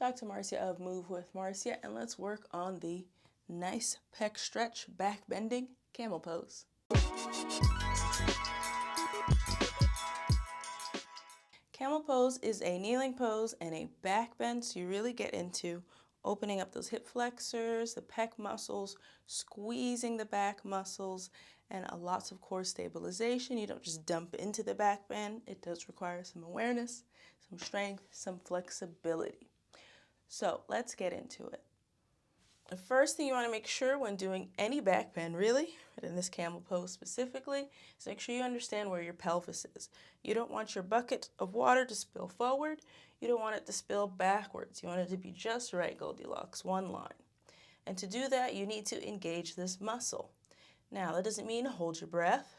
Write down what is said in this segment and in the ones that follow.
Dr. Marcia of Move with Marcia, and let's work on the nice pec stretch, back bending camel pose. Camel pose is a kneeling pose and a back bend, so you really get into opening up those hip flexors, the pec muscles, squeezing the back muscles, and lots of core stabilization. You don't just dump into the back bend. It does require some awareness, some strength, some flexibility. So let's get into it. The first thing you want to make sure when doing any back bend, really, but in this camel pose specifically, is make sure you understand where your pelvis is. You don't want your bucket of water to spill forward. You don't want it to spill backwards. You want it to be just right, Goldilocks, one line. And to do that, you need to engage this muscle. Now, that doesn't mean hold your breath.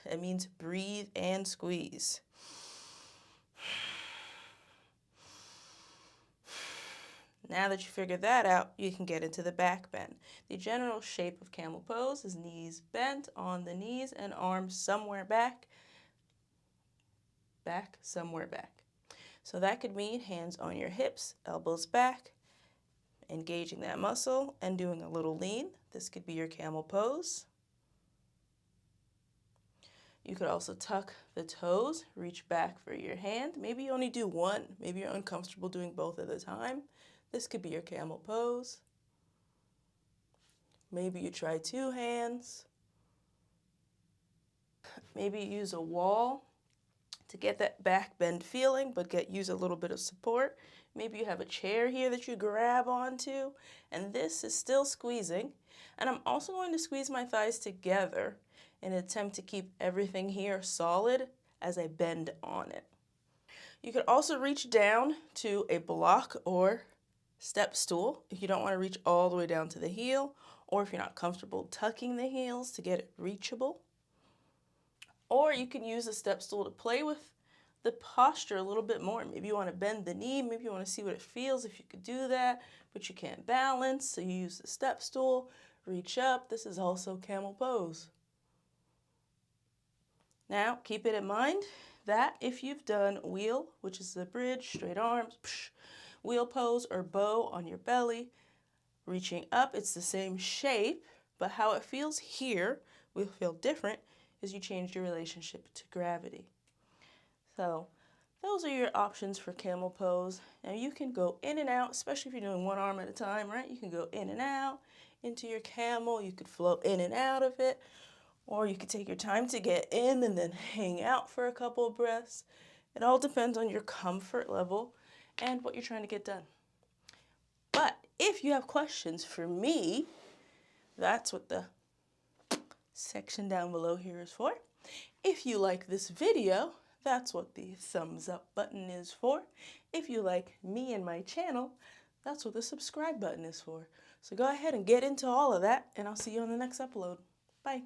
It means breathe and squeeze. Now that you figured that out, you can get into the back bend. The general shape of camel pose is knees bent on the knees and arms somewhere back, somewhere back. So that could mean hands on your hips, elbows back, engaging that muscle and doing a little lean. This could be your camel pose. You could also tuck the toes, reach back for your hand. Maybe you only do one. Maybe you're uncomfortable doing both at a time. This could be your camel pose. Maybe you try two hands. Maybe you use a wall to get that back bend feeling, but use a little bit of support. Maybe you have a chair here that you grab onto, and this is still squeezing. And I'm also going to squeeze my thighs together in an attempt to keep everything here solid as I bend on it. You could also reach down to a block or step stool if you don't want to reach all the way down to the heel, or if you're not comfortable tucking the heels to get it reachable. Or you can use a step stool to play with the posture a little bit more. Maybe you want to bend the knee, maybe you want to see what it feels if you could do that, but you can't balance, so you use the step stool, reach up. This is also camel pose. Now, keep it in mind that if you've done wheel, which is the bridge, straight arms, wheel pose, or bow on your belly, reaching up, it's the same shape, but how it feels here will feel different as you change your relationship to gravity. So those are your options for camel pose. Now you can go in and out, especially if you're doing one arm at a time, right? You can go in and out into your camel. You could flow in and out of it, or you could take your time to get in and then hang out for a couple of breaths. It all depends on your comfort level and what you're trying to get done. But if you have questions for me, that's what the section down below here is for. If you like this video, that's what the thumbs up button is for. If you like me and my channel, that's what the subscribe button is for. So go ahead and get into all of that, and I'll see you on the next upload. Bye.